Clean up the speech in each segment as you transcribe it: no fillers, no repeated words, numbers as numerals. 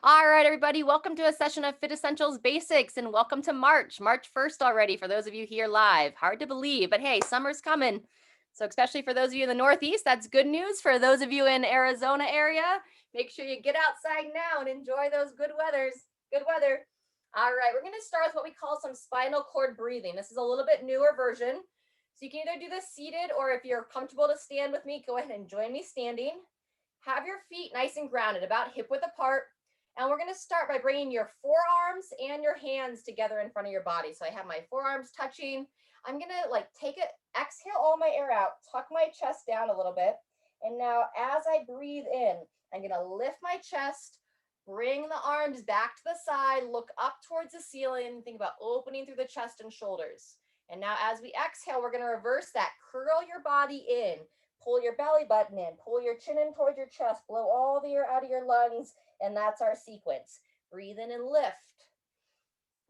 All right, everybody, welcome to a session of FitEssentials Basics and welcome to March 1st already for those of you here live. Hard to believe, but hey, summer's coming. So especially for those of you in the Northeast, that's good news. For those of you in Arizona area, make sure you get outside now and enjoy those good weather. All right, we're going to start with what we call some spinal cord breathing. This is a little bit newer version. So you can either do this seated or if you're comfortable to stand with me, go ahead and join me standing. Have your feet nice and grounded, about hip width apart. And we're going to start by bringing your forearms and your hands together in front of your body. So I have my forearms touching. I'm going to take it, exhale all my air out, tuck my chest down a little bit. And now as I breathe in, I'm going to lift my chest, bring the arms back to the side, look up towards the ceiling, think about opening through the chest and shoulders. And now as we exhale, we're going to reverse that. Curl your body in, pull your belly button in, pull your chin in towards your chest, blow all the air out of your lungs. And that's our sequence. Breathe in and lift.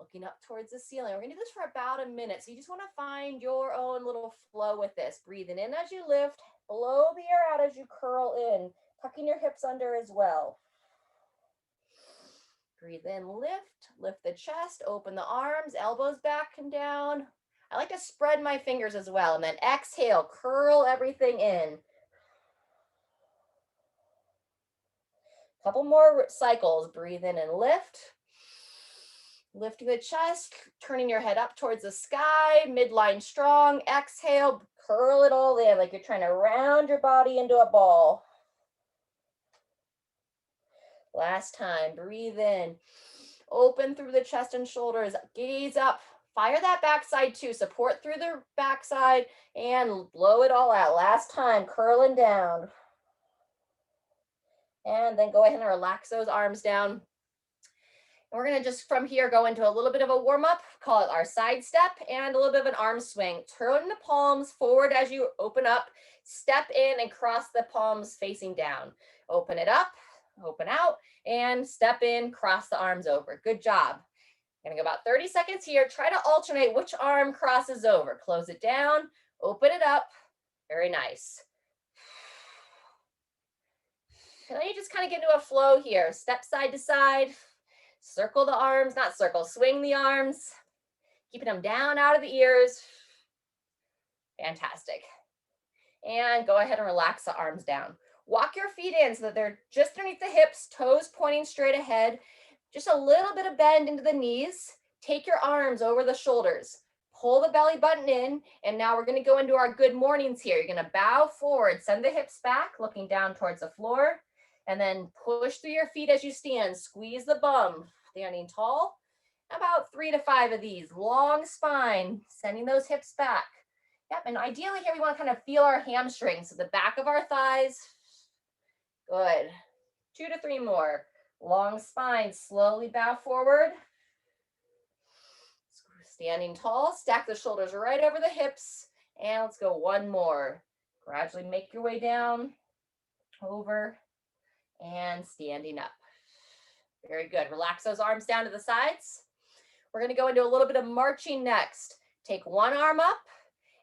Looking up towards the ceiling. We're going to do this for about a minute. So you just want to find your own little flow with this. Breathing in as you lift. Blow the air out as you curl in. Tucking your hips under as well. Breathe in, lift the chest, open the arms, elbows back and down. I like to spread my fingers as well. And then exhale, curl everything in. Couple more cycles. Breathe in and lift. Lifting the chest, turning your head up towards the sky, midline strong. Exhale, curl it all in like you're trying to round your body into a ball. Last time, breathe in. Open through the chest and shoulders, gaze up. Fire that backside too. Support through the backside and blow it all out. Last time, curling down. And then go ahead and relax those arms down. And we're going to just from here go into a little bit of a warm up, call it our side step and a little bit of an arm swing. Turn the palms forward as you open up, step in and cross the palms facing down. Open it up, open out, and step in, cross the arms over. Good job. Going to go about 30 seconds here. Try to alternate which arm crosses over. Close it down, open it up. Very nice. And then you just kind of get into a flow here. Step side to side, circle the arms, not circle, swing the arms, keeping them down out of the ears. Fantastic. And go ahead and relax the arms down. Walk your feet in so that they're just underneath the hips, toes pointing straight ahead. Just a little bit of bend into the knees. Take your arms over the shoulders. Pull the belly button in. And now we're going to go into our good mornings here. You're going to bow forward, send the hips back, looking down towards the floor. And then push through your feet as you stand. Squeeze the bum, standing tall. About 3 to 5 of these. Long spine, sending those hips back. Yep, and ideally here we want to kind of feel our hamstrings, so the back of our thighs. Good. 2 to 3 more. Long spine, slowly bow forward. Standing tall, stack the shoulders right over the hips. And let's go one more. Gradually make your way down, over, and standing up. Very good. Relax those arms down to the sides. We're going to go into a little bit of marching next. Take one arm up,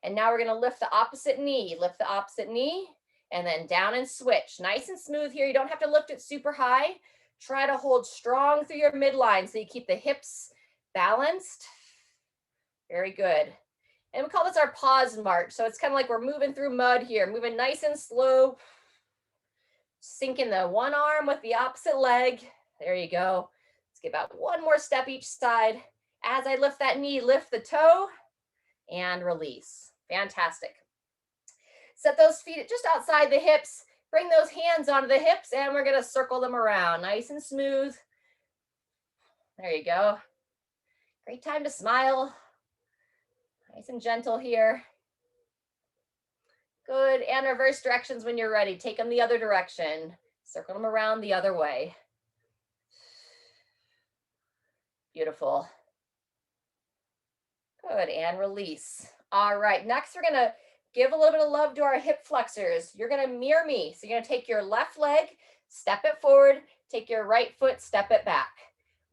and now we're going to lift the opposite knee. Lift the opposite knee, and then down and switch. Nice and smooth here. You don't have to lift it super high. Try to hold strong through your midline so you keep the hips balanced. Very good. And we call this our pause march. So it's kind of like we're moving through mud here, moving nice and slow. Sinking the one arm with the opposite leg. There you go. Let's get about one more step each side. As I lift that knee, lift the toe and release. Fantastic. Set those feet just outside the hips. Bring those hands onto the hips and we're going to circle them around. Nice and smooth. There you go. Great time to smile. Nice and gentle here. Good, and reverse directions when you're ready. Take them the other direction. Circle them around the other way. Beautiful. Good, and release. All right, next we're gonna give a little bit of love to our hip flexors. You're gonna mirror me. So you're gonna take your left leg, step it forward, take your right foot, step it back.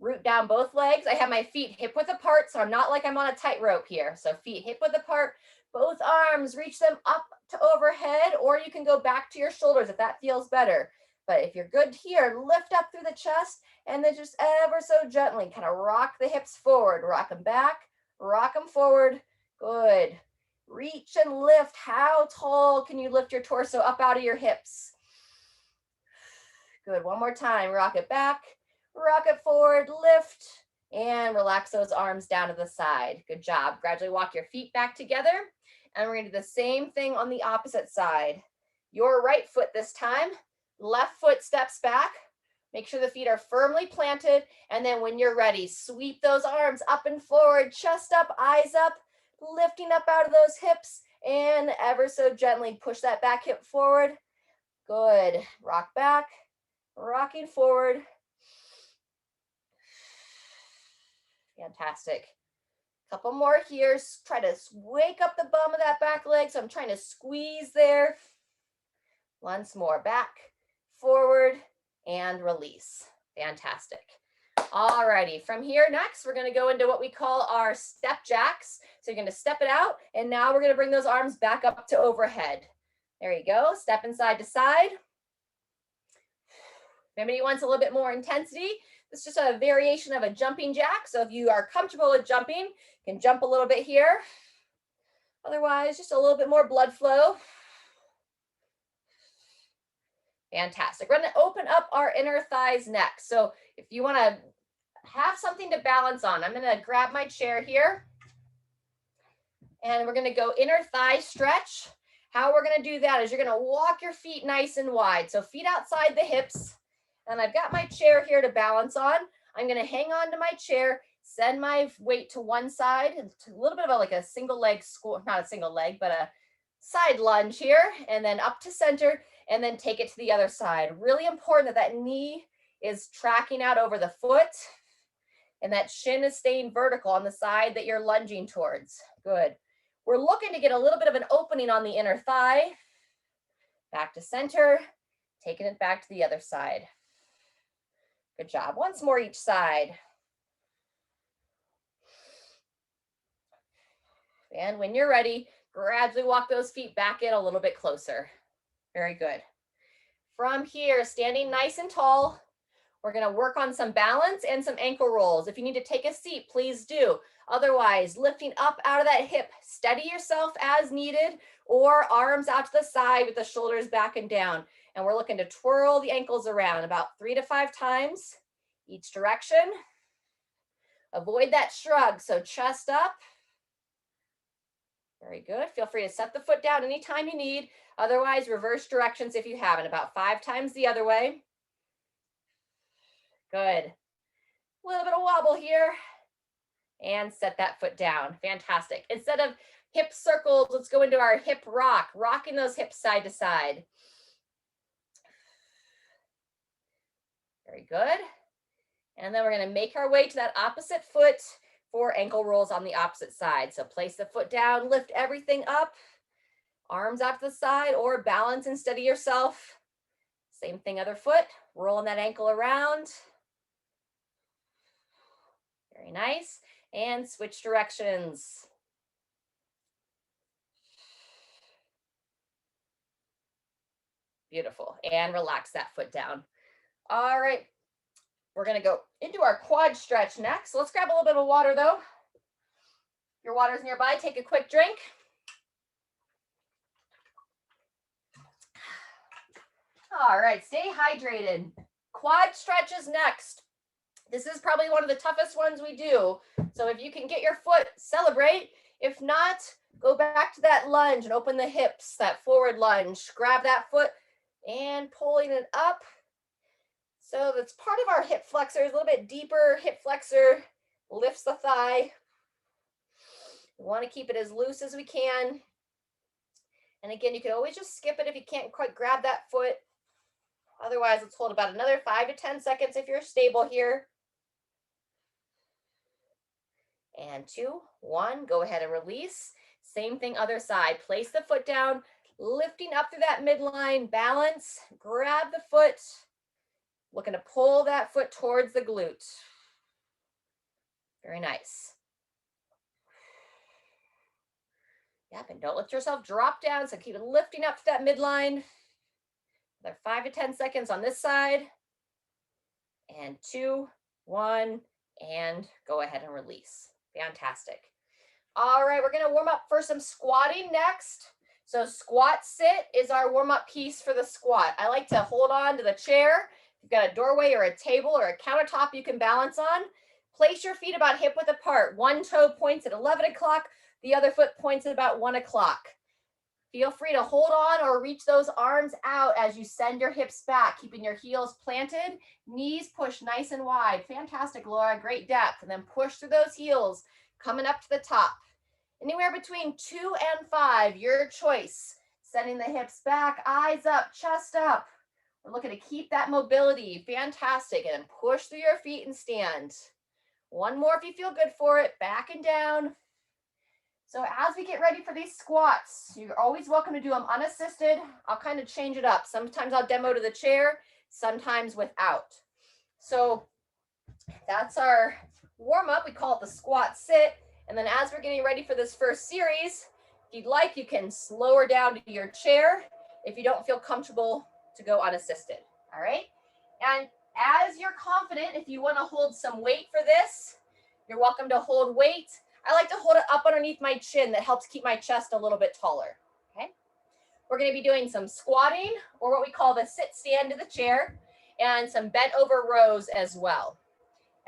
Root down both legs. I have my feet hip width apart, so I'm not like I'm on a tightrope here. So feet hip width apart, both arms, reach them up to overhead, or you can go back to your shoulders if that feels better. But if you're good here, lift up through the chest and then just ever so gently kind of rock the hips forward, rock them back, rock them forward. Good. Reach and lift. How tall can you lift your torso up out of your hips? Good. One more time. Rock it back, rock it forward, lift, and relax those arms down to the side. Good job. Gradually walk your feet back together. And we're going to do the same thing on the opposite side. Your right foot this time. Left foot steps back. Make sure the feet are firmly planted. And then when you're ready, sweep those arms up and forward, chest up, eyes up, lifting up out of those hips, and ever so gently push that back hip forward. Good. Rock back, rocking forward. Fantastic. Couple more here. Try to wake up the bum of that back leg. So I'm trying to squeeze there. Once more, back, forward, and release. Fantastic. Alrighty, from here next, we're going to go into what we call our step jacks. So you're going to step it out, and now we're going to bring those arms back up to overhead. There you go, stepping side to side. If anybody wants a little bit more intensity, it's just a variation of a jumping jack. So if you are comfortable with jumping, you can jump a little bit here. Otherwise, just a little bit more blood flow. Fantastic. We're going to open up our inner thighs next. So if you want to have something to balance on, I'm going to grab my chair here. And we're going to go inner thigh stretch. How we're going to do that is you're going to walk your feet nice and wide. So feet outside the hips. And I've got my chair here to balance on. I'm going to hang on to my chair, send my weight to one side. It's a little bit of like a single leg squat, not a single leg, but a side lunge here, and then up to center, and then take it to the other side. Really important that that knee is tracking out over the foot, and that shin is staying vertical on the side that you're lunging towards. Good. We're looking to get a little bit of an opening on the inner thigh. Back to center, taking it back to the other side. Good job. Once more each side. And when you're ready, gradually walk those feet back in a little bit closer. Very good. From here, standing nice and tall, we're going to work on some balance and some ankle rolls. If you need to take a seat, please do. Otherwise, lifting up out of that hip, steady yourself as needed, or arms out to the side with the shoulders back and down. And we're looking to twirl the ankles around about 3 to 5 times each direction. Avoid that shrug, so chest up. Very good. Feel free to set the foot down anytime you need. Otherwise, reverse directions if you haven't, about 5 times the other way. Good. A little bit of wobble here. And set that foot down. Fantastic. Instead of hip circles, let's go into our hip rock, rocking those hips side to side. Very good. And then we're going to make our way to that opposite foot for ankle rolls on the opposite side. So place the foot down, lift everything up, arms out to the side, or balance and steady yourself. Same thing, other foot, rolling that ankle around. Very nice. And switch directions. Beautiful. And relax that foot down. All right. We're going to go into our quad stretch next. So let's grab a little bit of water though. If your water's nearby, take a quick drink. All right, stay hydrated. Quad stretches next. This is probably one of the toughest ones we do. So if you can get your foot, celebrate. If not, go back to that lunge and open the hips, that forward lunge. Grab that foot and pulling it up. So that's part of our hip flexor, is a little bit deeper hip flexor, lifts the thigh. We want to keep it as loose as we can. And again, you can always just skip it if you can't quite grab that foot. Otherwise, let's hold about another 5 to 10 seconds if you're stable here. And 2, 1, go ahead and release. Same thing, other side. Place the foot down, lifting up through that midline, balance, grab the foot. Looking to pull that foot towards the glute. Very nice. Yep, and don't let yourself drop down, so keep lifting up to that midline. Another 5 to 10 seconds on this side. And 2, 1, and go ahead and release. Fantastic. All right, we're gonna warm up for some squatting next. So squat sit is our warm-up piece for the squat. I like to hold on to the chair. If you've got a doorway or a table or a countertop you can balance on, place your feet about hip width apart. One toe points at 11 o'clock, the other foot points at about 1 o'clock. Feel free to hold on or reach those arms out as you send your hips back, keeping your heels planted, knees pushed nice and wide. Fantastic, Laura, great depth. And then push through those heels, coming up to the top. Anywhere between 2 and 5, your choice. Sending the hips back, eyes up, chest up. We're looking to keep that mobility. Fantastic. And then push through your feet and stand. One more if you feel good for it. Back and down. So as we get ready for these squats, you're always welcome to do them unassisted. I'll kind of change it up. Sometimes I'll demo to the chair, sometimes without. So that's our warm up. We call it the squat sit. And then as we're getting ready for this first series, if you'd like, you can slow her down to your chair if you don't feel comfortable to go unassisted. All right. And as you're confident, if you want to hold some weight for this, you're welcome to hold weight. I like to hold it up underneath my chin. That helps keep my chest a little bit taller, okay? We're gonna be doing some squatting, or what we call the sit stand to the chair, and some bent over rows as well.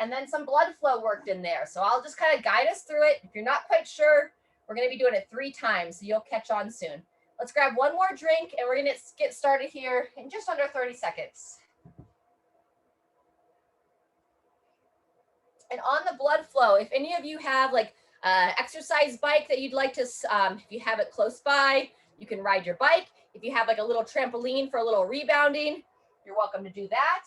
And then some blood flow worked in there. So I'll just kind of guide us through it. If you're not quite sure, we're gonna be doing it 3 times, so you'll catch on soon. Let's grab one more drink, and we're gonna get started here in just under 30 seconds. And on the blood flow, if any of you have like exercise bike that you'd like to, if you have it close by, you can ride your bike. If you have like a little trampoline for a little rebounding, you're welcome to do that.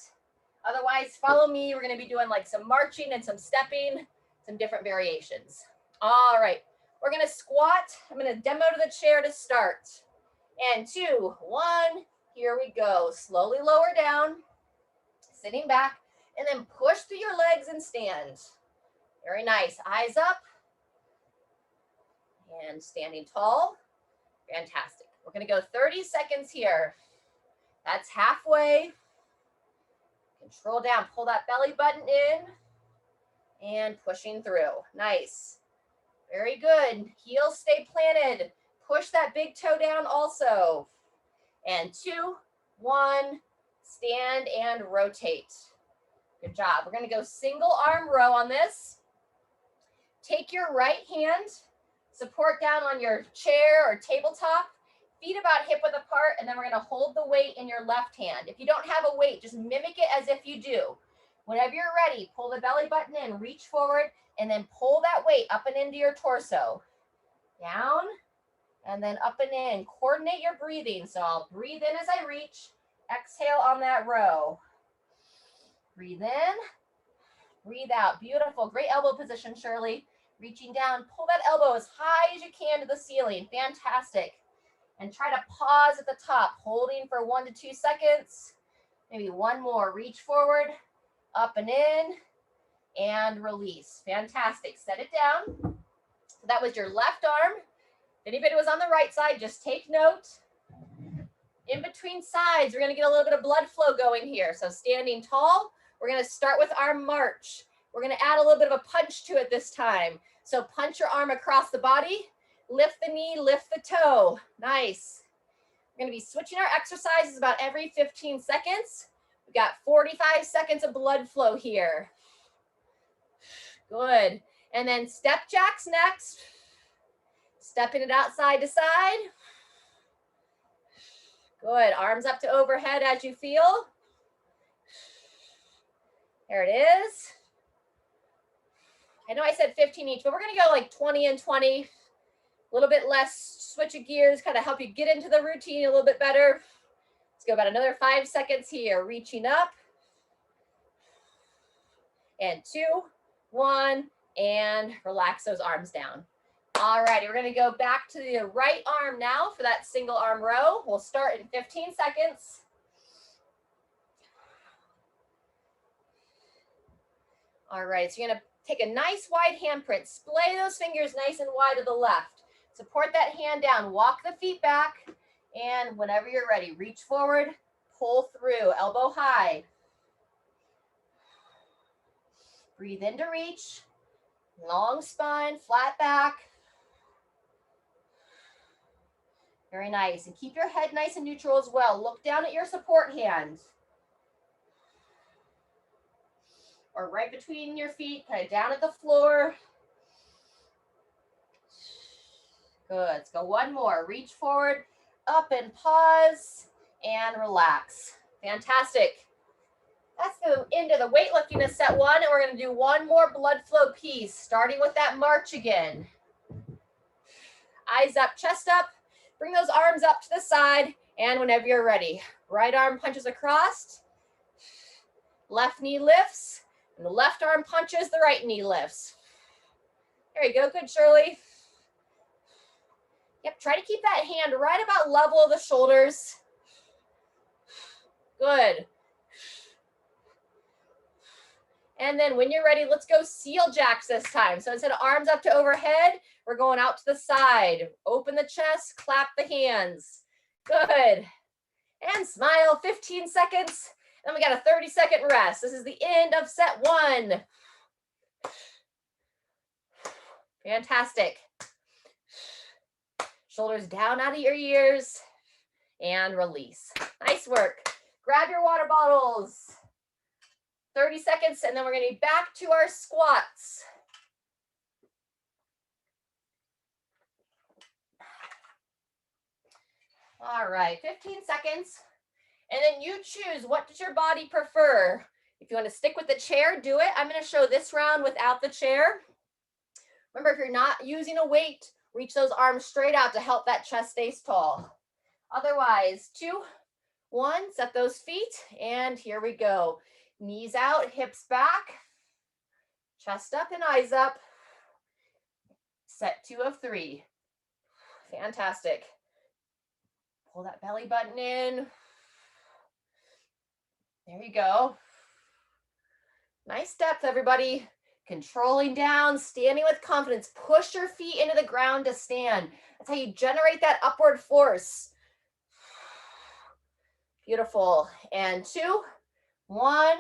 Otherwise, follow me. We're going to be doing like some marching and some stepping, some different variations. All right, we're going to squat. I'm going to demo to the chair to start. And 2, 1, here we go. Slowly lower down, sitting back, and then push through your legs and stand. Very nice. Eyes up. And standing tall. Fantastic. We're going to go 30 seconds here. That's halfway. Control down. Pull that belly button in. And pushing through. Nice. Very good. Heels stay planted. Push that big toe down also. And 2, 1. Stand and rotate. Good job. We're going to go single arm row on this. Take your right hand. Support down on your chair or tabletop, feet about hip width apart, and then we're going to hold the weight in your left hand. If you don't have a weight, just mimic it as if you do. Whenever you're ready, pull the belly button in, reach forward, and then pull that weight up and into your torso. Down, and then up and in. Coordinate your breathing. So I'll breathe in as I reach. Exhale on that row. Breathe in, breathe out. Beautiful. Great elbow position, Shirley. Reaching down, pull that elbow as high as you can to the ceiling. Fantastic. And try to pause at the top, holding for 1 to 2 seconds. Maybe one more. Reach forward, up and in, and release. Fantastic. Set it down. So that was your left arm. If anybody was on the right side, just take note. In between sides, we're going to get a little bit of blood flow going here. So standing tall, we're going to start with our march. We're going to add a little bit of a punch to it this time. So punch your arm across the body, lift the knee, lift the toe. Nice. We're going to be switching our exercises about every 15 seconds. We've got 45 seconds of blood flow here. Good. And then step jacks next. Stepping it out side to side. Good. Arms up to overhead as you feel. There it is. I know I said 15 each, but we're going to go like 20 and 20. A little bit less switch of gears, kind of help you get into the routine a little bit better. Let's go about another 5 seconds here. Reaching up. And 2, 1, and relax those arms down. All righty, we're going to go back to the right arm now for that single arm row. We'll start in 15 seconds. All right, so you're going to take a nice wide handprint. Splay those fingers nice and wide to the left. Support that hand down. Walk the feet back. And whenever you're ready, reach forward, pull through, elbow high. Breathe in to reach. Long spine, flat back. Very nice. And keep your head nice and neutral as well. Look down at your support hand. Or right between your feet, kind of down at the floor. Good. Let's go one more. Reach forward, up and pause, and relax. Fantastic. That's the end of the weightlifting of set one, and we're going to do one more blood flow piece, starting with that march again. Eyes up, chest up. Bring those arms up to the side, and whenever you're ready, right arm punches across, left knee lifts, and the left arm punches, the right knee lifts. There you go. Good, Shirley. Yep, try to keep that hand right about level of the shoulders. Good. And then when you're ready, let's go seal jacks this time. So instead of arms up to overhead, we're going out to the side. Open the chest, clap the hands. Good. And smile, 15 seconds. Then we got a 30-second rest. This is the end of set one. Fantastic. Shoulders down out of your ears and release. Nice work. Grab your water bottles. 30 seconds, and then we're going to be back to our squats. All right, 15 seconds. And then you choose, what does your body prefer? If you want to stick with the chair, do it. I'm going to show this round without the chair. Remember, if you're not using a weight, reach those arms straight out to help that chest stay tall. Otherwise, 2, 1, set those feet, and here we go. Knees out, hips back, chest up and eyes up. Set 2 of 3. Fantastic. Pull that belly button in. There you go. Nice depth, everybody. Controlling down, standing with confidence. Push your feet into the ground to stand. That's how you generate that upward force. Beautiful. And 2, 1,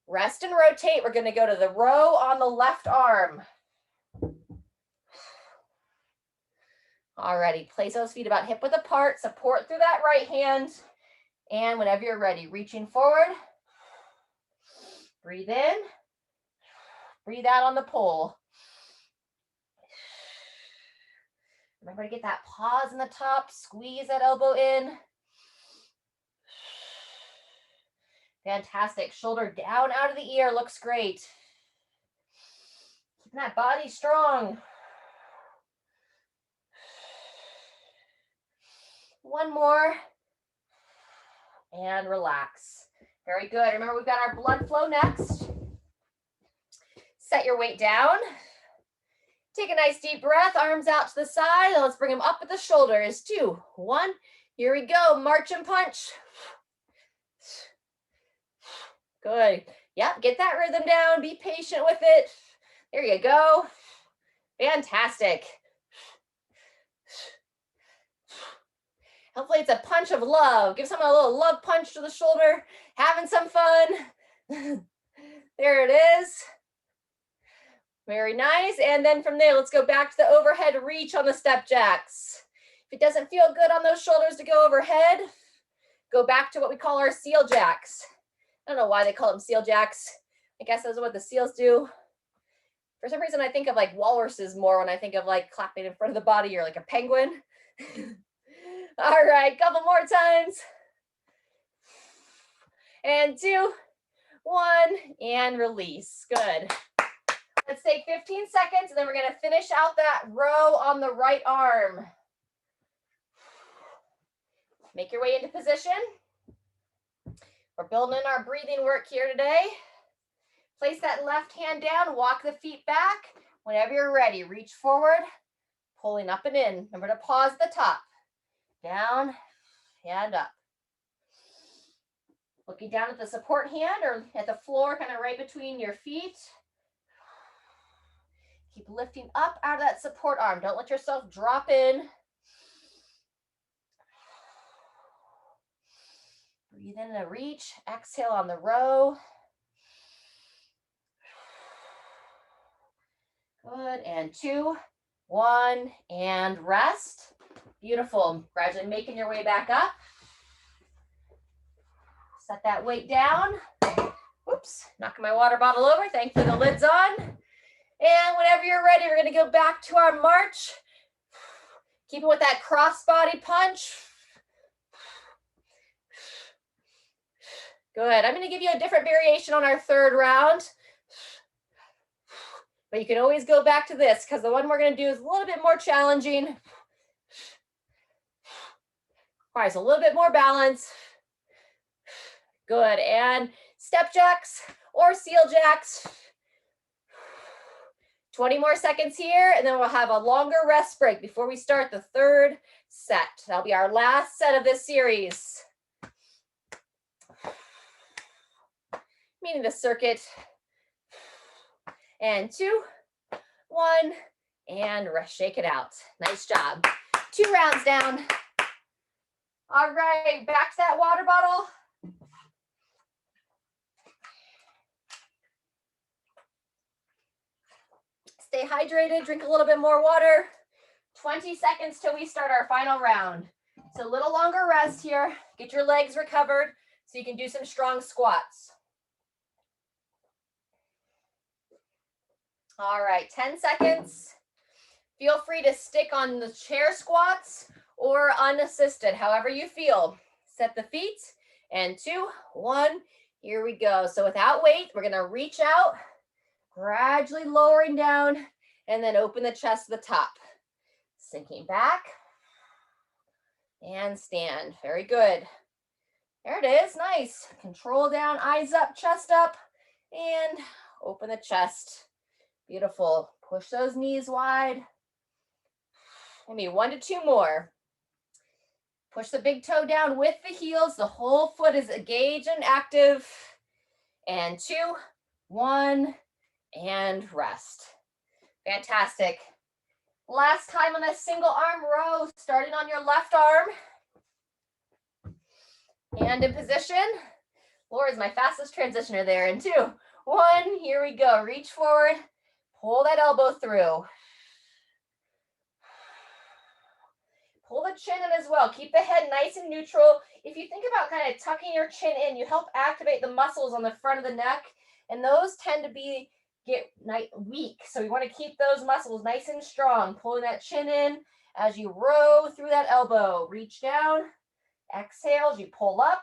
rest and rotate. We're going to go to the row on the left arm. Alrighty, place those feet about hip width apart, support through that right hand, and whenever you're ready, reaching forward, breathe in, breathe out on the pull. Remember to get that pause in the top, squeeze that elbow in. Fantastic. Shoulder down out of the ear. Looks great. Keeping that body strong. One more. And relax. Very good. Remember, we've got our blood flow next. Set your weight down. Take a nice deep breath. Arms out to the side. And let's bring them up at the shoulders. 2, 1. Here we go. March and punch. Good. Yep, get that rhythm down. Be patient with it. There you go. Fantastic. Hopefully it's a punch of love. Give someone a little love punch to the shoulder. Having some fun. There it is. Very nice. And then from there, let's go back to the overhead reach on the step jacks. If it doesn't feel good on those shoulders to go overhead, go back to what we call our seal jacks. I don't know why they call them seal jacks. I guess that's what the seals do. For some reason, I think of like walruses more when I think of like clapping in front of the body or like a penguin. All right, couple more times. And 2, 1, and release. Good. Let's take 15 seconds, and then we're going to finish out that row on the right arm. Make your way into position. We're building in our breathing work here today. Place that left hand down, walk the feet back. Whenever you're ready, reach forward, pulling up and in. Remember to pause at the top. Down and up. Looking down at the support hand or at the floor, kind of right between your feet. Keep lifting up out of that support arm. Don't let yourself drop in. Breathe in a reach, exhale on the row. Good, and 2, 1, and rest. Beautiful. Gradually making your way back up. Set that weight down. Whoops, knocking my water bottle over. Thankfully the lid's on. And whenever you're ready, we're gonna go back to our march. Keep it with that cross-body punch. Good, I'm gonna give you a different variation on our third round. But you can always go back to this because the one we're gonna do is a little bit more challenging. Requires a little bit more balance. Good, and step jacks or seal jacks. 20 more seconds here, and then we'll have a longer rest break before we start the third set. That'll be our last set of this series. Meaning the circuit. And 2, 1, and rest, shake it out. Nice job. 2 rounds down. All right, back to that water bottle. Stay hydrated, drink a little bit more water. 20 seconds till we start our final round. So a little longer rest here. Get your legs recovered so you can do some strong squats. All right, 10 seconds. Feel free to stick on the chair squats or unassisted, however you feel. Set the feet, and 2, 1, here we go. So without weight, we're gonna reach out, gradually lowering down, and then open the chest to the top. Sinking back, and stand, very good. There it is, nice. Control down, eyes up, chest up, and open the chest. Beautiful, push those knees wide. Maybe 1 to 2 more. Push the big toe down with the heels. The whole foot is engaged and active. And 2, 1, and rest. Fantastic. Last time on a single arm row, starting on your left arm. Hand in position. Laura is my fastest transitioner there. And 2, 1, here we go. Reach forward, pull that elbow through. Pull the chin in as well. Keep the head nice and neutral. If you think about kind of tucking your chin in, you help activate the muscles on the front of the neck, and those tend to get weak. So you want to keep those muscles nice and strong. Pulling that chin in as you row through that elbow. Reach down. Exhale as you pull up.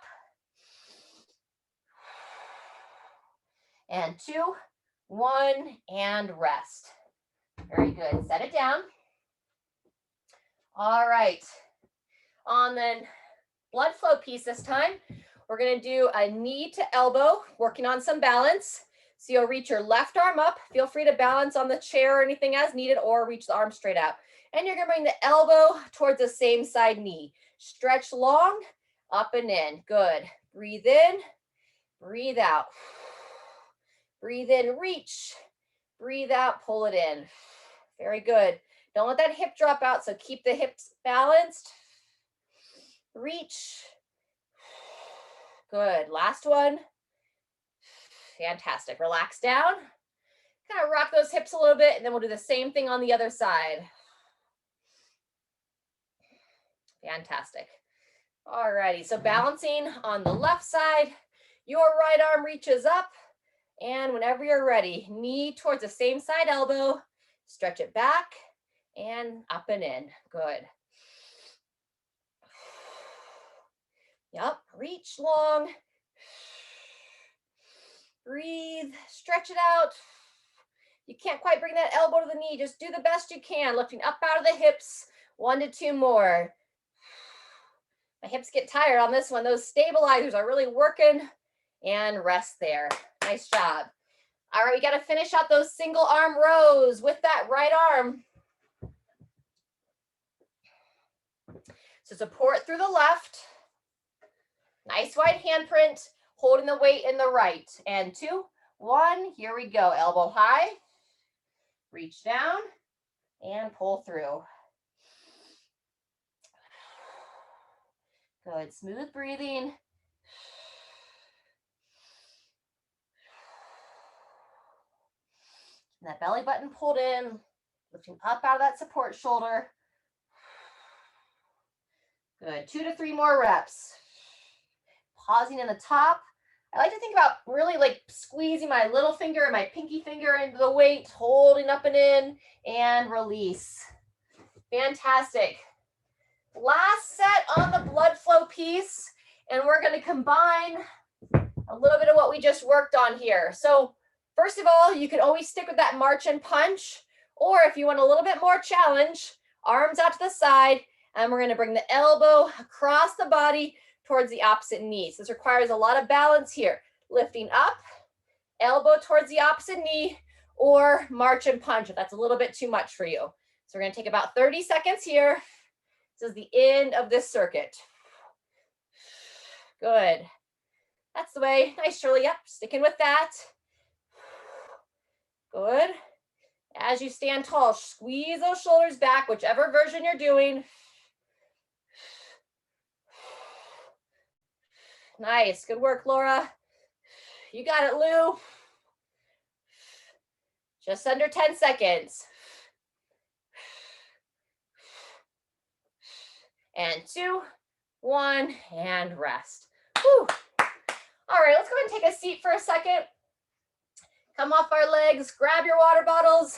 And 2, 1, and rest. Very good. Set it down. All right, on the blood flow piece this time, we're gonna do a knee to elbow, working on some balance. So you'll reach your left arm up. Feel free to balance on the chair or anything as needed, or reach the arm straight out. And you're gonna bring the elbow towards the same side knee. Stretch long, up and in, good. Breathe in, breathe out. Breathe in, reach. Breathe out, pull it in. Very good. Don't let that hip drop out, so keep the hips balanced. Reach. Good, last one. Fantastic, relax down. Kind of rock those hips a little bit, and then we'll do the same thing on the other side. Fantastic. All righty, so balancing on the left side, your right arm reaches up, and whenever you're ready, knee towards the same side elbow, stretch it back, and up and in, good. Yep, reach long. Breathe, stretch it out. You can't quite bring that elbow to the knee, just do the best you can, lifting up out of the hips, 1 to 2 more. My hips get tired on this one. Those stabilizers are really working, and rest there. Nice job. All right, we got to finish out those single arm rows with that right arm. So support through the left. Nice wide handprint, holding the weight in the right. And 2, 1, here we go. Elbow high, reach down, and pull through. Good, smooth breathing. And that belly button pulled in, lifting up out of that support shoulder. Good, 2 to 3 more reps. Pausing in the top. I like to think about really like squeezing my little finger and my pinky finger into the weight, holding up and in, and release. Fantastic. Last set on the blood flow piece, and we're going to combine a little bit of what we just worked on here. So first of all, you can always stick with that march and punch, or if you want a little bit more challenge, arms out to the side, and we're going to bring the elbow across the body towards the opposite knee. So this requires a lot of balance here. Lifting up, elbow towards the opposite knee, or march and punch if that's a little bit too much for you. So we're going to take about 30 seconds here. This is the end of this circuit. Good. That's the way. Nice, Shirley. Yep, sticking with that. Good. As you stand tall, squeeze those shoulders back, whichever version you're doing. Nice. Good work, Laura. You got it, Lou. Just under 10 seconds. And 2, 1, and rest. Whew. All right, let's go ahead and take a seat for a second. Come off our legs, grab your water bottles,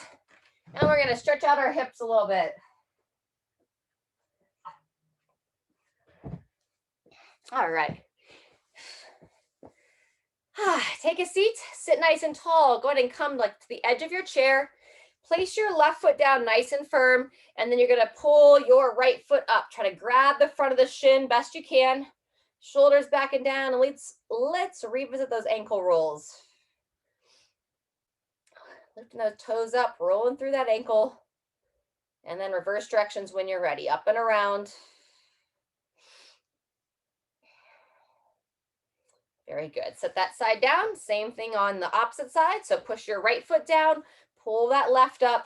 and we're gonna stretch out our hips a little bit. All right. Take a seat, sit nice and tall. Go ahead and come like to the edge of your chair. Place your left foot down nice and firm, and then you're gonna pull your right foot up. Try to grab the front of the shin best you can. Shoulders back and down, and let's revisit those ankle rolls. Lifting those toes up, rolling through that ankle, and then reverse directions when you're ready, up and around. Very good. Set that side down. Same thing on the opposite side. So push your right foot down, pull that left up,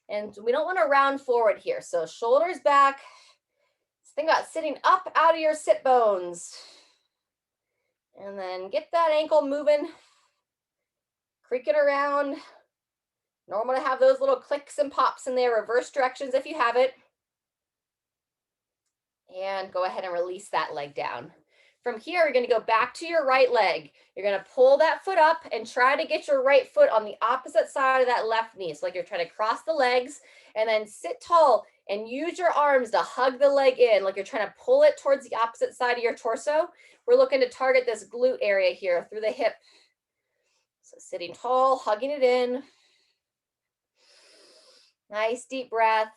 and we don't want to round forward here. So shoulders back. Think about sitting up out of your sit bones. And then get that ankle moving. Creak it around. Normal to have those little clicks and pops in there, reverse directions if you have it. And go ahead and release that leg down. From here, you're going to go back to your right leg. You're going to pull that foot up and try to get your right foot on the opposite side of that left knee. So like you're trying to cross the legs, and then sit tall and use your arms to hug the leg in, like you're trying to pull it towards the opposite side of your torso. We're looking to target this glute area here through the hip. So sitting tall, hugging it in. Nice deep breath.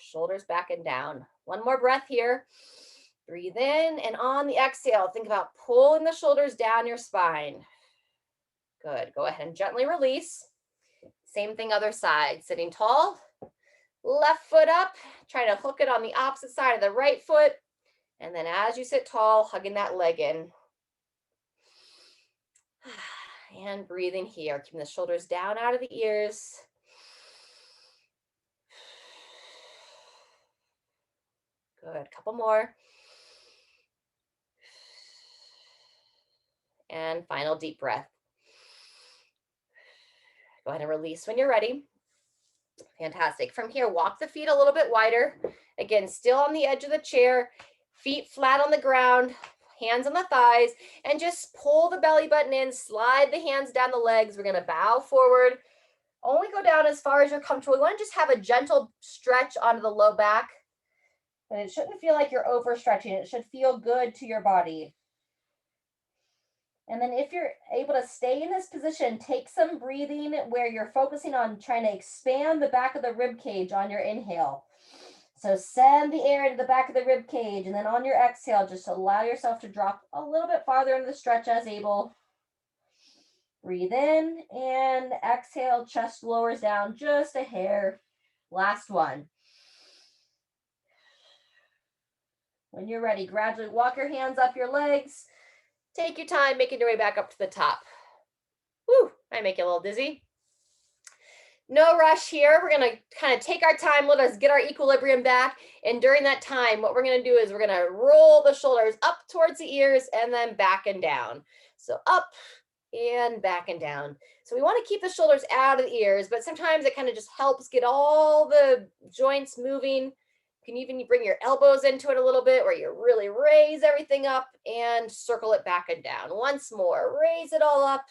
Shoulders back and down. One more breath here. Breathe in, and on the exhale, think about pulling the shoulders down your spine. Good. Go ahead and gently release. Same thing other side. Sitting tall, left foot up, trying to hook it on the opposite side of the right foot. And then as you sit tall, hugging that leg in. And breathing here, keeping the shoulders down out of the ears. Good. Couple more. And final deep breath. Go ahead and release when you're ready. Fantastic. From here, walk the feet a little bit wider. Again, still on the edge of the chair, feet flat on the ground, hands on the thighs, and just pull the belly button in, slide the hands down the legs. We're going to bow forward. Only go down as far as you're comfortable. You want to just have a gentle stretch onto the low back, but it shouldn't feel like you're overstretching. It should feel good to your body. And then if you're able to stay in this position, take some breathing where you're focusing on trying to expand the back of the rib cage on your inhale. So send the air into the back of the rib cage, and then on your exhale, just allow yourself to drop a little bit farther into the stretch as able. Breathe in and exhale, chest lowers down just a hair. Last one. When you're ready, gradually walk your hands up your legs. Take your time making your way back up to the top. Woo, might make you a little dizzy. No rush here. We're going to kind of take our time. Let us get our equilibrium back. And during that time, what we're going to do is we're going to roll the shoulders up towards the ears and then back and down. So up and back and down. So we want to keep the shoulders out of the ears, but sometimes it kind of just helps get all the joints moving. You can even bring your elbows into it a little bit where you really raise everything up and circle it back and down. Once more, raise it all up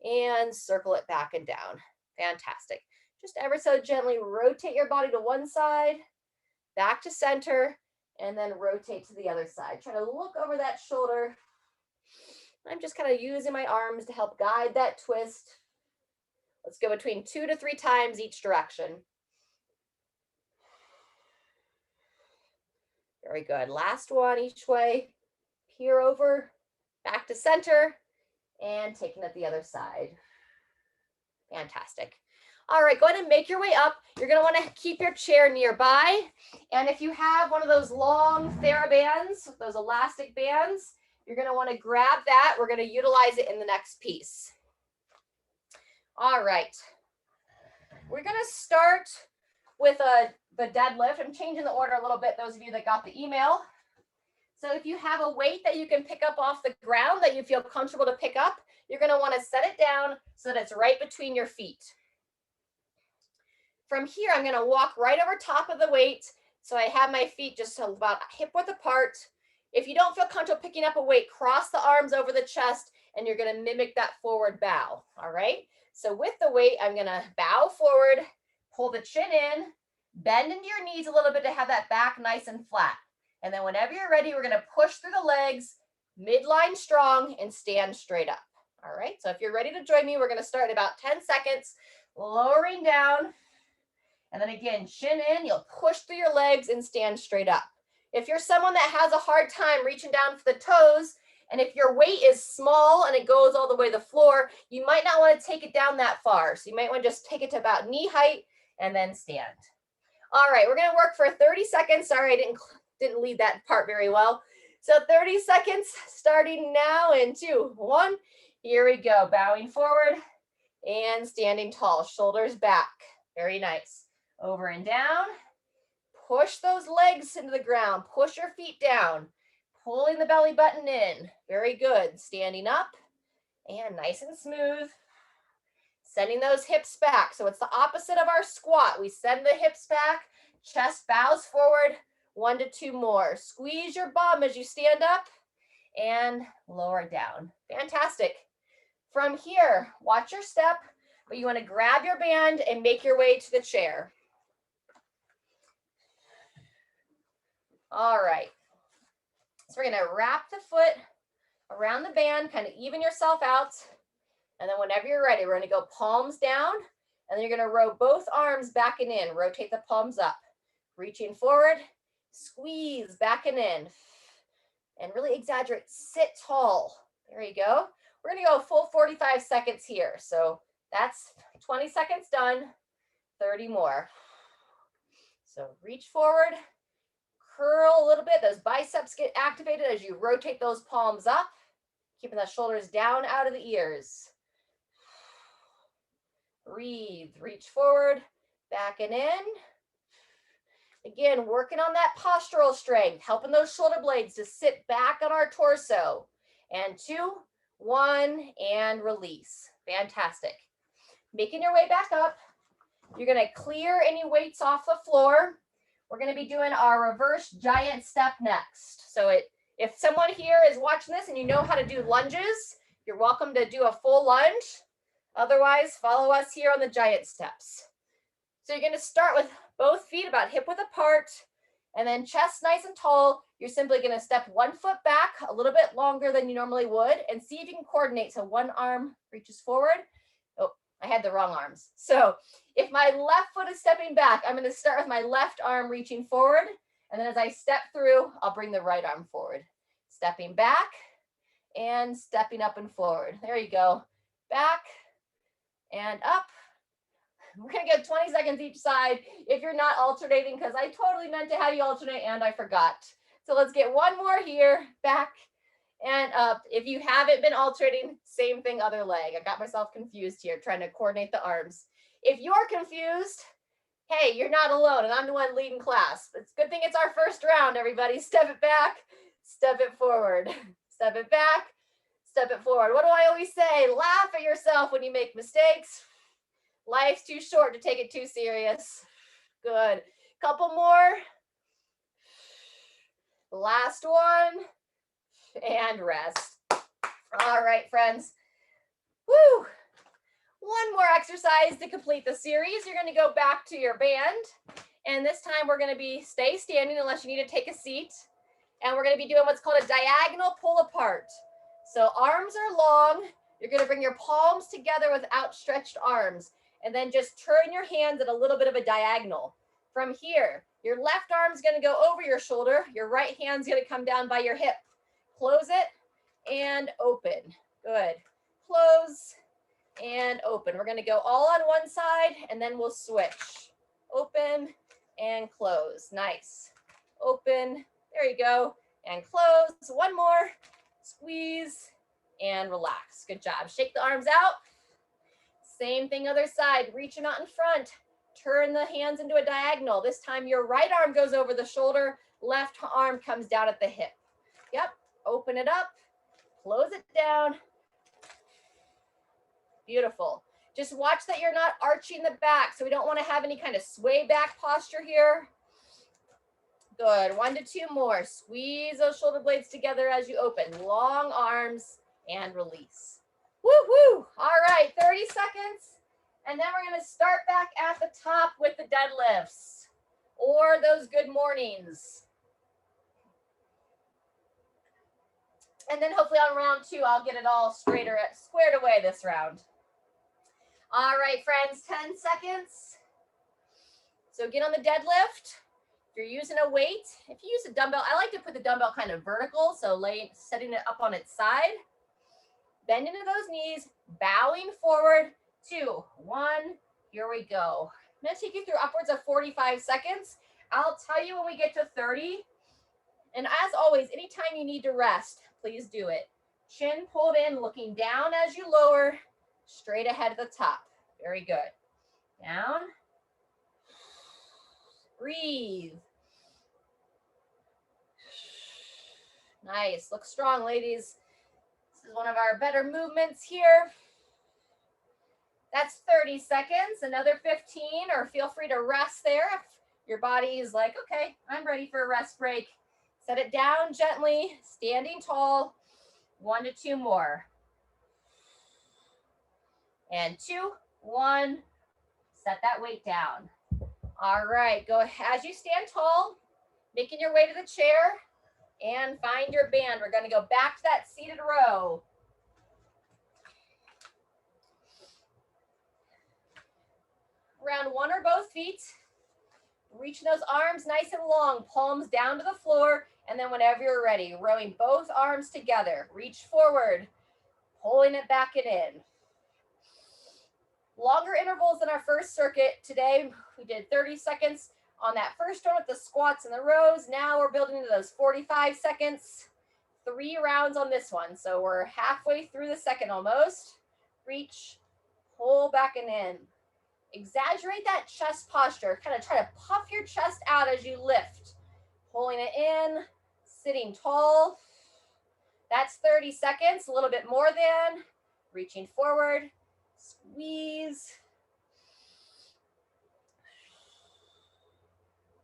and circle it back and down. Fantastic. Just ever so gently rotate your body to one side, back to center, and then rotate to the other side. Try to look over that shoulder. I'm just kind of using my arms to help guide that twist. Let's go between 2 to 3 times each direction. Very good. Last one each way. Peer over, back to center, and taking it the other side. Fantastic. All right, go ahead and make your way up. You're going to want to keep your chair nearby. And if you have one of those long TheraBands, those elastic bands, you're going to want to grab that. We're going to utilize it in the next piece. All right. We're going to start with the deadlift. I'm changing the order a little bit, those of you that got the email. So if you have a weight that you can pick up off the ground that you feel comfortable to pick up, you're going to want to set it down so that it's right between your feet. From here, I'm going to walk right over top of the weight. So I have my feet just about hip width apart. If you don't feel comfortable picking up a weight, cross the arms over the chest and you're going to mimic that forward bow. All right. So with the weight, I'm going to bow forward, pull the chin in, bend into your knees a little bit to have that back nice and flat. And then whenever you're ready, we're going to push through the legs, midline strong, and stand straight up. All right. So if you're ready to join me, we're going to start in about 10 seconds, lowering down. And then again, chin in, you'll push through your legs and stand straight up. If you're someone that has a hard time reaching down for the toes, and if your weight is small and it goes all the way to the floor, you might not want to take it down that far. So you might want to just take it to about knee height and then stand. All right, we're going to work for 30 seconds. Sorry, I didn't lead that part very well. So 30 seconds starting now in 2, 1. Here we go. Bowing forward and standing tall, shoulders back. Very nice. Over and down. Push those legs into the ground. Push your feet down. Pulling the belly button in. Very good. Standing up and nice and smooth. Sending those hips back. So it's the opposite of our squat. We send the hips back. Chest bows forward. 1 to 2 more. Squeeze your bum as you stand up and lower down. Fantastic. From here, watch your step, but you want to grab your band and make your way to the chair. All right. So we're going to wrap the foot around the band, kind of even yourself out. And then whenever you're ready, we're going to go palms down, and then you're going to row both arms back and in. Rotate the palms up. Reaching forward, squeeze back and in. And really exaggerate, sit tall. There you go. We're going to go a full 45 seconds here. So that's 20 seconds done, 30 more. So reach forward, curl a little bit. Those biceps get activated as you rotate those palms up, keeping the shoulders down out of the ears. Breathe, reach forward, back and in. Again, working on that postural strength, helping those shoulder blades to sit back on our torso. And 2, 1, and release. Fantastic. Making your way back up. You're going to clear any weights off the floor. We're going to be doing our reverse giant step next. So if someone here is watching this and you know how to do lunges, you're welcome to do a full lunge. Otherwise, follow us here on the giant steps. So you're going to start with both feet about hip width apart, and then chest nice and tall. You're simply going to step 1 foot back a little bit longer than you normally would, and see if you can coordinate. So one arm reaches forward. Oh, I had the wrong arms. So if my left foot is stepping back, I'm going to start with my left arm reaching forward, and then as I step through, I'll bring the right arm forward. Stepping back and stepping up and forward. There you go. Back and up. We're going to get 20 seconds each side if you're not alternating, because I totally meant to have you alternate and I forgot. So let's get one more here, back and up. If you haven't been alternating, same thing, other leg. I got myself confused here trying to coordinate the arms. If you're confused, hey, you're not alone, and I'm the one leading class. It's a good thing it's our first round, everybody. Step it back, step it forward, step it back, Step it forward. What do I always say? Laugh at yourself when you make mistakes. Life's too short to take it too serious. Good. Couple more. Last one. And rest. All right, friends. Woo! One more exercise to complete the series. You're going to go back to your band. And this time we're going to stay standing unless you need to take a seat. And we're going to be doing what's called a diagonal pull apart. So arms are long. You're going to bring your palms together with outstretched arms. And then just turn your hands at a little bit of a diagonal. From here, your left arm's going to go over your shoulder. Your right hand's going to come down by your hip. Close it and open. Good. Close and open. We're going to go all on one side and then we'll switch. Open and close. Nice. Open. There you go. And close. One more. Squeeze and relax. Good job. Shake the arms out. Same thing other side. Reach them out in front. Turn the hands into a diagonal. This time your right arm goes over the shoulder. Left arm comes down at the hip. Yep. Open it up. Close it down. Beautiful. Just watch that you're not arching the back. So we don't want to have any kind of sway back posture here. Good. 1 to 2 more. Squeeze those shoulder blades together as you open. Long arms and release. Woo-hoo. All right, 30 seconds. And then we're going to start back at the top with the deadlifts or those good mornings. And then hopefully on round 2, I'll get it all squared away this round. All right, friends, 10 seconds. So get on the deadlift. If you're using a weight, if you use a dumbbell, I like to put the dumbbell kind of vertical, so setting it up on its side. Bend into those knees, bowing forward. 2, 1, here we go. I'm going to take you through upwards of 45 seconds. I'll tell you when we get to 30. And as always, anytime you need to rest, please do it. Chin pulled in, looking down as you lower, straight ahead at the top. Very good. Down. Breathe. Nice. Look strong, ladies. This is one of our better movements here. That's 30 seconds. Another 15, or feel free to rest there if your body is like, okay, I'm ready for a rest break. Set it down gently, standing tall. 1 to 2 more. And 2, 1. Set that weight down. All right, go as you stand tall, making your way to the chair and find your band. We're going to go back to that seated row. Round 1 or both feet. Reaching those arms nice and long, palms down to the floor. And then whenever you're ready, rowing both arms together. Reach forward, pulling it back and in. Longer intervals than our first circuit. Today, we did 30 seconds on that first one with the squats and the rows. Now we're building into those 45 seconds. 3 rounds on this one. So we're halfway through the second almost. Reach, pull back and in. Exaggerate that chest posture. Kind of try to puff your chest out as you lift. Pulling it in, sitting tall. That's 30 seconds, a little bit more than. Reaching forward, squeeze.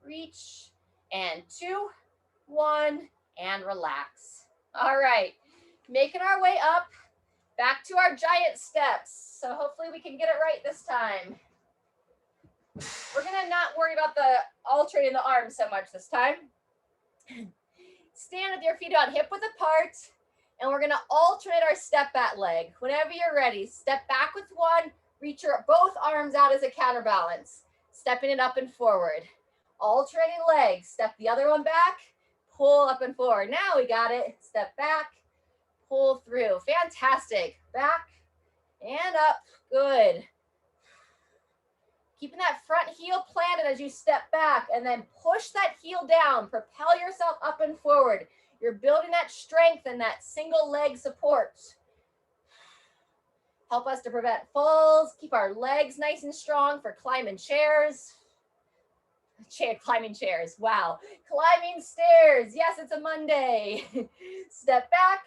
Reach, and 2, 1, and relax. All right, making our way up, back to our giant steps. So hopefully we can get it right this time. We're gonna not worry about the alternating the arms so much this time. Stand with your feet on hip width apart, and we're gonna alternate our step back leg. Whenever you're ready, step back with one, reach your both arms out as a counterbalance, stepping it up and forward. Alternating legs, step the other one back, pull up and forward. Now we got it. Step back, pull through. Fantastic. Back and up. Good. Keeping that front heel planted as you step back, and then push that heel down. Propel yourself up and forward. You're building that strength and that single leg support. Help us to prevent falls. Keep our legs nice and strong for climbing chairs. Climbing chairs. Wow. Climbing stairs. Yes, it's a Monday. Step back,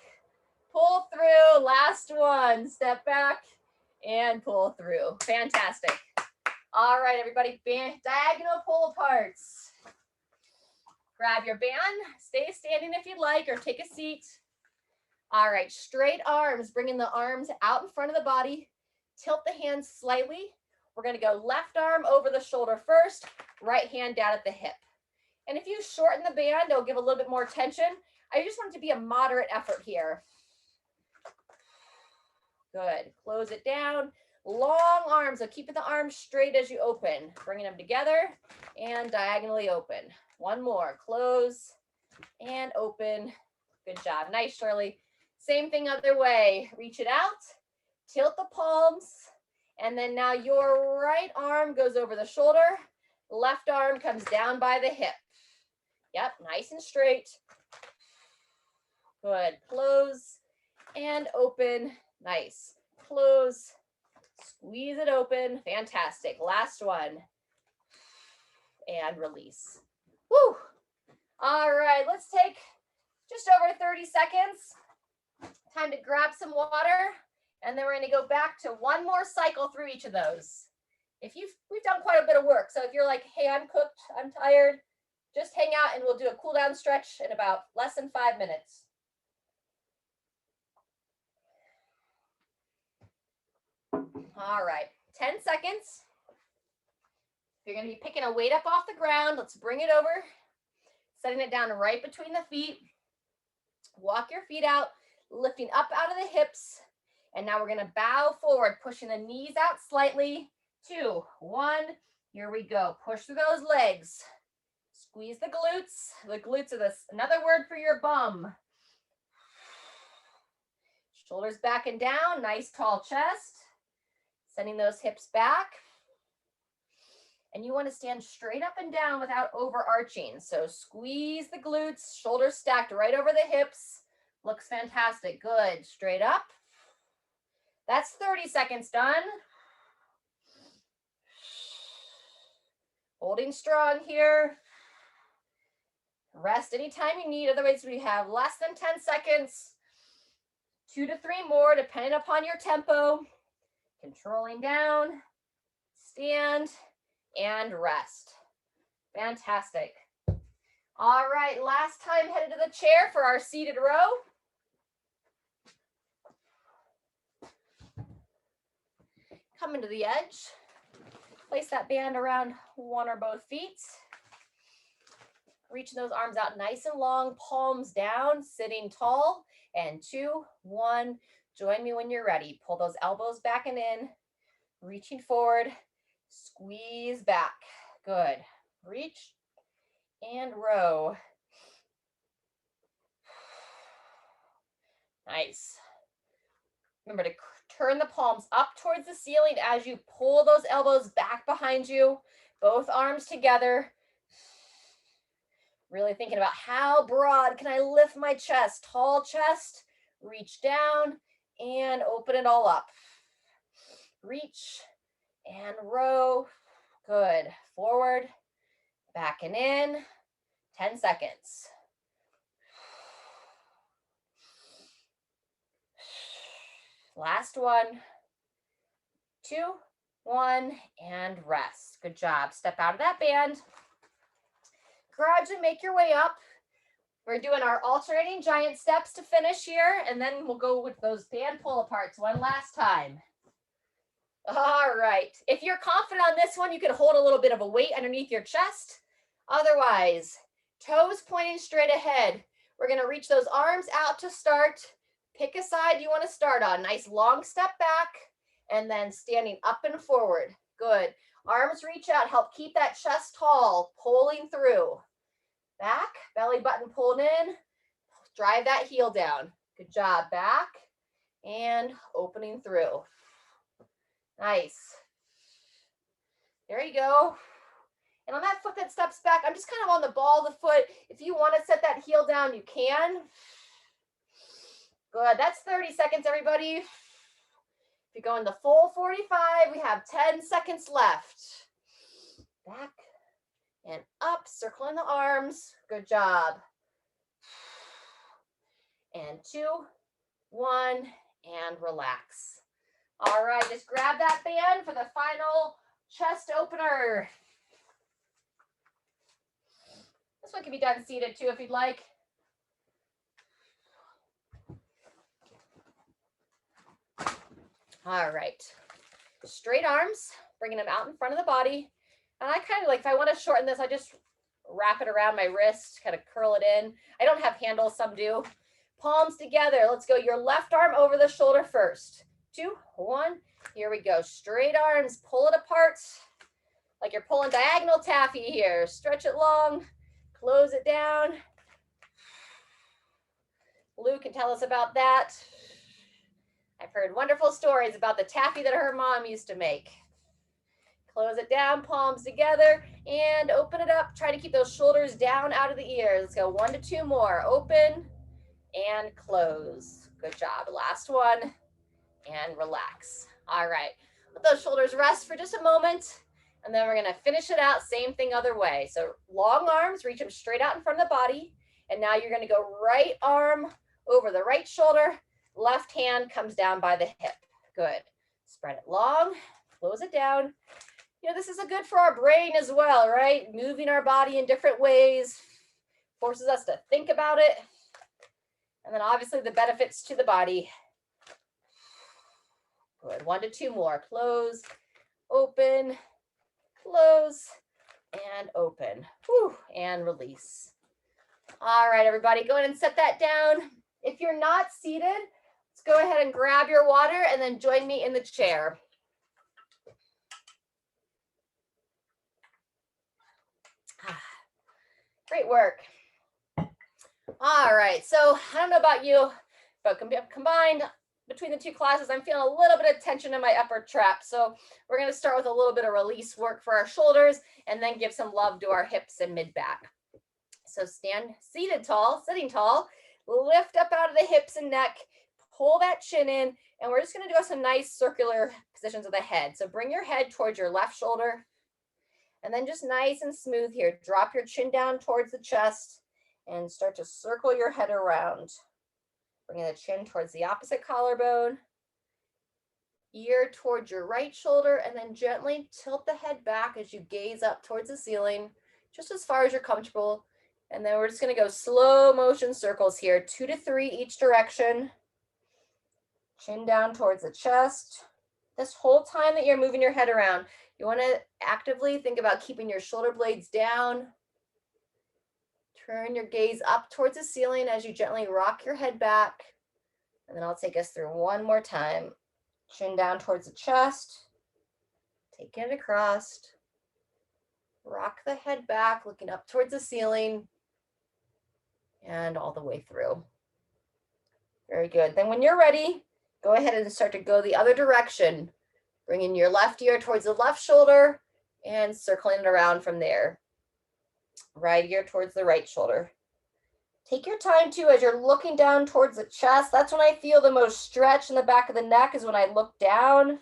pull through. Last one. Step back and pull through. Fantastic. All right, everybody, diagonal pull aparts. Grab your band, stay standing if you'd like, or take a seat. All right, straight arms, bringing the arms out in front of the body. Tilt the hands slightly. We're gonna go left arm over the shoulder first, right hand down at the hip. And if you shorten the band, it'll give a little bit more tension. I just want it to be a moderate effort here. Good, close it down. Long arms, so keeping the arms straight as you open. Bringing them together and diagonally open. One more, close and open. Good job, nice, Shirley. Same thing other way, reach it out, tilt the palms, and then now your right arm goes over the shoulder, left arm comes down by the hip. Yep, nice and straight. Good, close and open, nice. Close, squeeze it open, fantastic. Last one, and release. Woo! All right, let's take just over 30 seconds. Time to grab some water, and then we're going to go back to one more cycle through each of those. We've done quite a bit of work, so if you're like, hey, I'm cooked, I'm tired, just hang out and we'll do a cool down stretch in about less than 5 minutes. All right, 10 seconds. If you're going to be picking a weight up off the ground, let's bring it over, setting it down right between the feet. Walk your feet out, lifting up out of the hips. And now we're going to bow forward, pushing the knees out slightly. 2, 1, here we go. Push through those legs. Squeeze the glutes. The glutes are another word for your bum. Shoulders back and down, nice tall chest. Sending those hips back. And you want to stand straight up and down without overarching. So squeeze the glutes, shoulders stacked right over the hips. Looks fantastic. Good. Straight up. That's 30 seconds done. Holding strong here. Rest anytime you need. Otherwise, we have less than 10 seconds. 2 to 3 more, depending upon your tempo. Controlling down. Stand. And rest. Fantastic. All right, last time headed to the chair for our seated row. Come into the edge. Place that band around one or both feet. Reaching those arms out nice and long, palms down, sitting tall. And 2, 1, join me when you're ready. Pull those elbows back and in, reaching forward. Squeeze back. Good. Reach and row. Nice. Remember to turn the palms up towards the ceiling as you pull those elbows back behind you. Both arms together. Really thinking about how broad can I lift my chest. Tall chest. Reach down and open it all up. Reach and row. Good. Forward, back and in. 10 seconds. Last one. 2, 1, and rest. Good job. Step out of that band. Gradually make your way up. We're doing our alternating giant steps to finish here, and then we'll go with those band pull aparts one last time. All right. If you're confident on this one, you can hold a little bit of a weight underneath your chest. Otherwise, toes pointing straight ahead. We're going to reach those arms out to start. Pick a side you want to start on. Nice long step back, and then standing up and forward. Good. Arms reach out. Help keep that chest tall, pulling through. Back, belly button pulled in. Drive that heel down. Good job. Back and opening through. Nice. There you go. And on that foot that steps back, I'm just kind of on the ball of the foot. If you want to set that heel down, you can. Good. That's 30 seconds, everybody. If you're going the full 45, we have 10 seconds left. Back and up, circling the arms. Good job. And 2, 1, and relax. All right, just grab that band for the final chest opener. This one can be done seated too if you'd like. All right, straight arms, bringing them out in front of the body. And I kind of like, if I want to shorten this, I just wrap it around my wrist, kind of curl it in. I don't have handles, some do. Palms together. Let's go. Your left arm over the shoulder first. 2, 1. Here we go. Straight arms, pull it apart like you're pulling diagonal taffy here. Stretch it long, close it down. Lou can tell us about that. I've heard wonderful stories about the taffy that her mom used to make. Close it down, palms together, and open it up. Try to keep those shoulders down out of the ears. Let's go 1 to 2 more. Open and close. Good job. Last one, and relax. All right, let those shoulders rest for just a moment, and then we're gonna finish it out, same thing other way. So long arms, reach them straight out in front of the body, and now you're gonna go right arm over the right shoulder, left hand comes down by the hip. Good. Spread it long, close it down. You know, this is good for our brain as well, right? Moving our body in different ways forces us to think about it. And then obviously the benefits to the body. Good. 1 to 2 more. Close, open, close, and open. Whew, and release. All right, everybody, go ahead and set that down. If you're not seated, let's go ahead and grab your water and then join me in the chair. Great work. All right, so I don't know about you, but combined between the two classes, I'm feeling a little bit of tension in my upper trap. So we're going to start with a little bit of release work for our shoulders and then give some love to our hips and mid-back. So stand seated tall, sitting tall, lift up out of the hips and neck, pull that chin in, and we're just going to do some nice circular positions of the head. So bring your head towards your left shoulder, and then just nice and smooth here. Drop your chin down towards the chest and start to circle your head around. Bringing the chin towards the opposite collarbone, ear towards your right shoulder, and then gently tilt the head back as you gaze up towards the ceiling, just as far as you're comfortable. And then we're just going to go slow motion circles here, 2 to 3 each direction. Chin down towards the chest. This whole time that you're moving your head around, you want to actively think about keeping your shoulder blades down. Turn your gaze up towards the ceiling as you gently rock your head back. And then I'll take us through one more time. Chin down towards the chest. Take it across. Rock the head back, looking up towards the ceiling. And all the way through. Very good. Then when you're ready, go ahead and start to go the other direction. Bringing your left ear towards the left shoulder and circling it around from there. Right ear towards the right shoulder. Take your time too as you're looking down towards the chest. That's when I feel the most stretch in the back of the neck, is when I look down.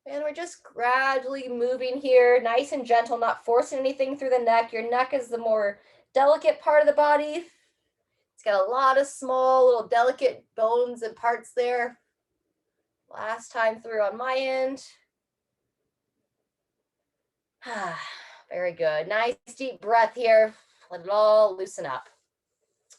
And we're just gradually moving here, nice and gentle, not forcing anything through the neck. Your neck is the more delicate part of the body. It's got a lot of small little delicate bones and parts there. Last time through on my end. Very good. Nice deep breath here. Let it all loosen up.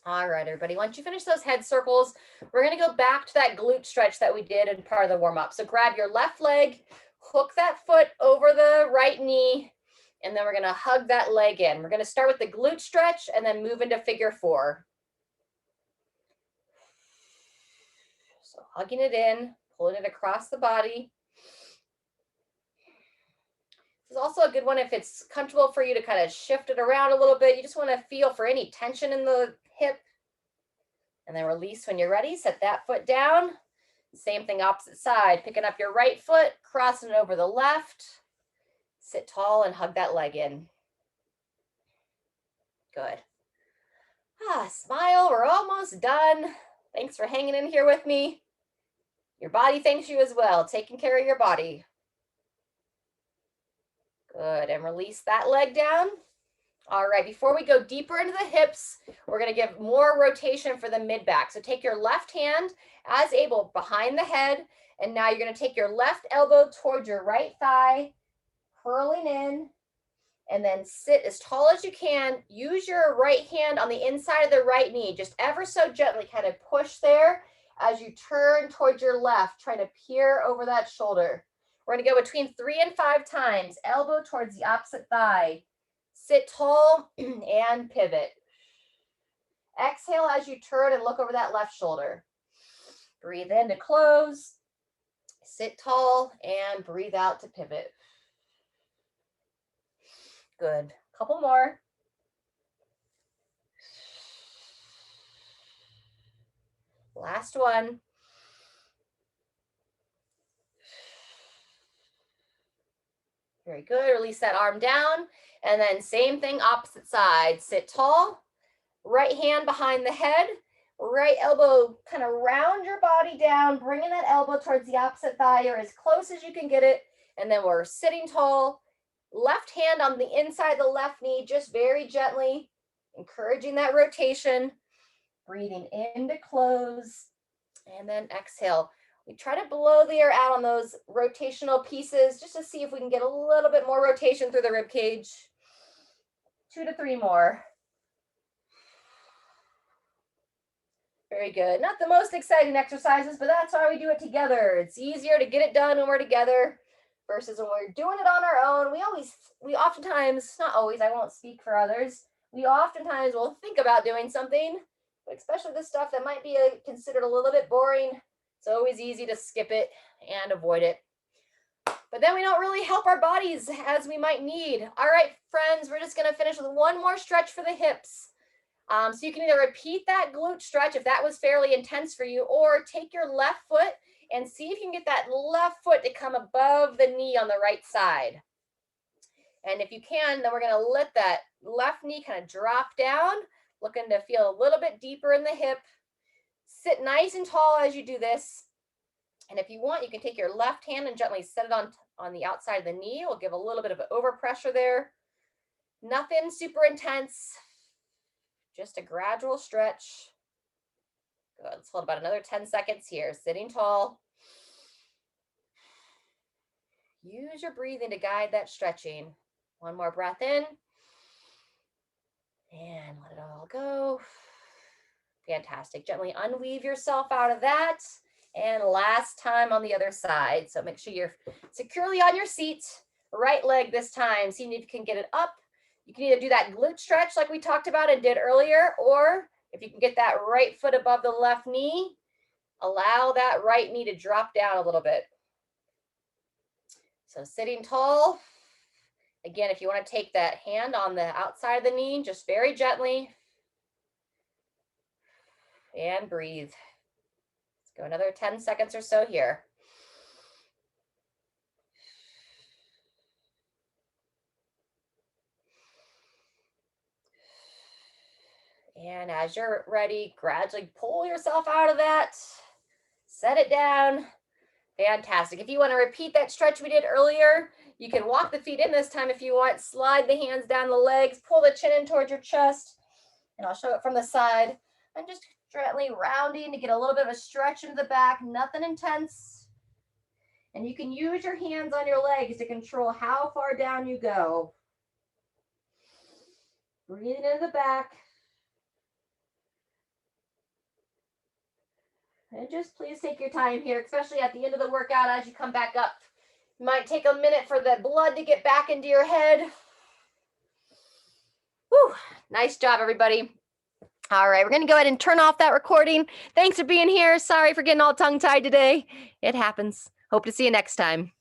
All right, everybody. Once you finish those head circles, we're going to go back to that glute stretch that we did in part of the warm-up. So grab your left leg, hook that foot over the right knee, and then we're going to hug that leg in. We're going to start with the glute stretch and then move into figure 4. So hugging it in, pulling it across the body. This is also a good one if it's comfortable for you to kind of shift it around a little bit. You just want to feel for any tension in the hip. And then release when you're ready. Set that foot down. Same thing opposite side. Picking up your right foot, crossing it over the left. Sit tall and hug that leg in. Good. Smile. We're almost done. Thanks for hanging in here with me. Your body thanks you as well. Taking care of your body. Good. And release that leg down. All right, before we go deeper into the hips, we're going to give more rotation for the mid-back. So take your left hand as able behind the head, and now you're going to take your left elbow towards your right thigh, curling in, and then sit as tall as you can. Use your right hand on the inside of the right knee, just ever so gently kind of push there as you turn towards your left, trying to peer over that shoulder. We're going to go between 3 and 5 times, elbow towards the opposite thigh. Sit tall and pivot. Exhale as you turn and look over that left shoulder. Breathe in to close. Sit tall and breathe out to pivot. Good. Couple more. Last one. Very good. Release that arm down. And then same thing, opposite side. Sit tall. Right hand behind the head. Right elbow kind of round your body down, bringing that elbow towards the opposite thigh or as close as you can get it. And then we're sitting tall. Left hand on the inside of the left knee, just very gently, encouraging that rotation. Breathing in to close. And then exhale. We try to blow the air out on those rotational pieces just to see if we can get a little bit more rotation through the rib cage. 2 to 3 more. Very good. Not the most exciting exercises, but that's why we do it together. It's easier to get it done when we're together versus when we're doing it on our own. We oftentimes, not always, I won't speak for others, we oftentimes will think about doing something, but especially the stuff that might be considered a little bit boring. It's always easy to skip it and avoid it. But then we don't really help our bodies as we might need. All right, friends, we're just going to finish with one more stretch for the hips. So you can either repeat that glute stretch if that was fairly intense for you, or take your left foot and see if you can get that left foot to come above the knee on the right side. And if you can, then we're going to let that left knee kind of drop down, looking to feel a little bit deeper in the hip. Sit nice and tall as you do this. And if you want, you can take your left hand and gently set it on the outside of the knee. We'll give a little bit of overpressure there. Nothing super intense, just a gradual stretch. Good. Let's hold about another 10 seconds here. Sitting tall. Use your breathing to guide that stretching. One more breath in. And let it all go. Fantastic. Gently unweave yourself out of that. And last time on the other side. So make sure you're securely on your seat. Right leg this time. See if you can get it up. You can either do that glute stretch like we talked about and did earlier, or if you can get that right foot above the left knee, allow that right knee to drop down a little bit. So sitting tall. Again, if you want to take that hand on the outside of the knee, just very gently. And breathe. Let's go another 10 seconds or so here. And as you're ready, gradually pull yourself out of that. Set it down. Fantastic. If you want to repeat that stretch we did earlier, you can walk the feet in this time if you want. Slide the hands down the legs. Pull the chin in towards your chest. And I'll show it from the side. And just gently rounding to get a little bit of a stretch into the back. Nothing intense. And you can use your hands on your legs to control how far down you go. Breathing into the back. And just please take your time here, especially at the end of the workout as you come back up. You might take a minute for the blood to get back into your head. Whew, nice job, everybody. All right, we're going to go ahead and turn off that recording. Thanks for being here. Sorry for getting all tongue-tied today. It happens. Hope to see you next time.